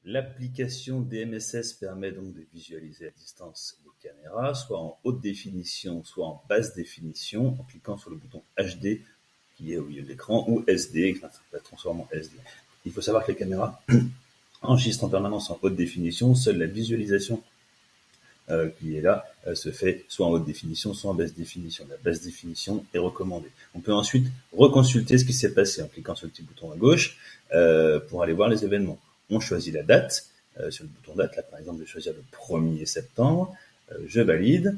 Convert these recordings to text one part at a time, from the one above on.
L'application DMSS permet donc de visualiser à distance les caméras, soit en haute définition, soit en basse définition, en cliquant sur le bouton HD qui est au milieu de l'écran, ou SD, enfin, ça peut être transformé en SD. Il faut savoir que les caméras enregistrent en permanence en haute définition, seule la visualisation qui est là se fait soit en haute définition, soit en basse définition. La basse définition est recommandée. On peut ensuite reconsulter ce qui s'est passé en cliquant sur le petit bouton à gauche pour aller voir les événements. On choisit la date sur le bouton date. Là, par exemple, je vais choisir le 1er septembre. Je valide.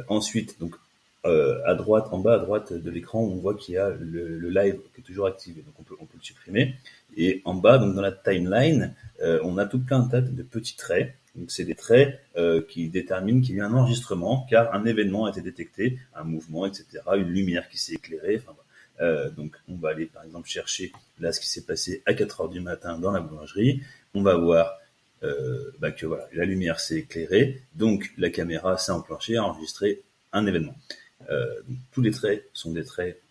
Ensuite, donc à droite, en bas à droite de l'écran, on voit qu'il y a le live qui est toujours activé. Donc on peut le supprimer. Et en bas, donc dans la timeline, on a tout plein de tas de petits traits. Donc c'est des traits qui déterminent qu'il y a un enregistrement, car un événement a été détecté, un mouvement, etc., une lumière qui s'est éclairée. Enfin, donc on va aller par exemple chercher là ce qui s'est passé à 4 heures du matin dans la boulangerie. On va voir que voilà, la lumière s'est éclairée, donc la caméra s'est enclenchée à enregistrer un événement. Donc, tous les traits sont des traits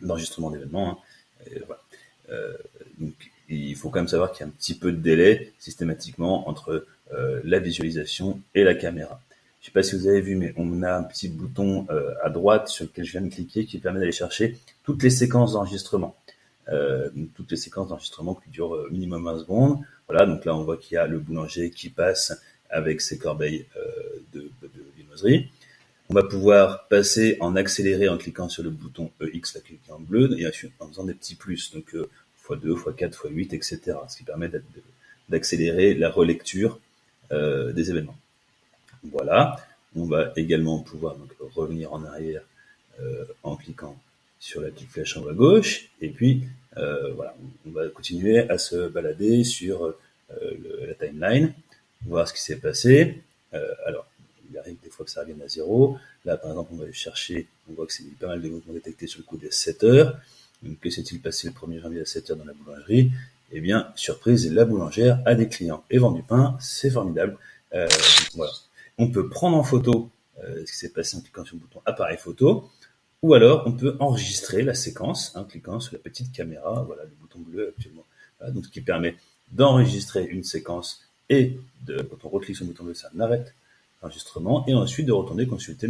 d'enregistrement d'événements. Voilà. Donc il faut quand même savoir qu'il y a un petit peu de délai systématiquement entre la visualisation et la caméra. Je ne sais pas si vous avez vu, mais on a un petit bouton à droite sur lequel je viens de cliquer qui permet d'aller chercher toutes les séquences d'enregistrement. Toutes les séquences d'enregistrement qui durent minimum 20 secondes. Voilà, donc là on voit qu'il y a le boulanger qui passe avec ses corbeilles de viennoiserie. On va pouvoir passer en accéléré en cliquant sur le bouton EX, là, qui est en bleu, et en faisant des petits plus, donc x2, x4, x8, etc. Ce qui permet d'accélérer la relecture des événements. Voilà. On va également pouvoir donc, revenir en arrière en cliquant sur la petite flèche en haut à gauche, et puis voilà, on va continuer à se balader sur la timeline, voir ce qui s'est passé. Alors, il arrive des fois que ça revienne à 0. Là, par exemple, on va aller chercher, on voit que c'est pas mal de mouvements détectés sur le coup des 7 heures. Donc, que s'est-il passé le 1er janvier à 7 heures dans la boulangerie? Eh bien, surprise, la boulangère a des clients et vend du pain, c'est formidable. Donc, voilà. On peut prendre en photo ce qui s'est passé en cliquant sur le bouton appareil photo, ou alors on peut enregistrer la séquence en cliquant sur la petite caméra, voilà, le bouton bleu actuellement. Voilà, donc, ce qui permet d'enregistrer une séquence et quand on reclique sur le bouton bleu, ça n'arrête l'enregistrement, et ensuite de retourner consulter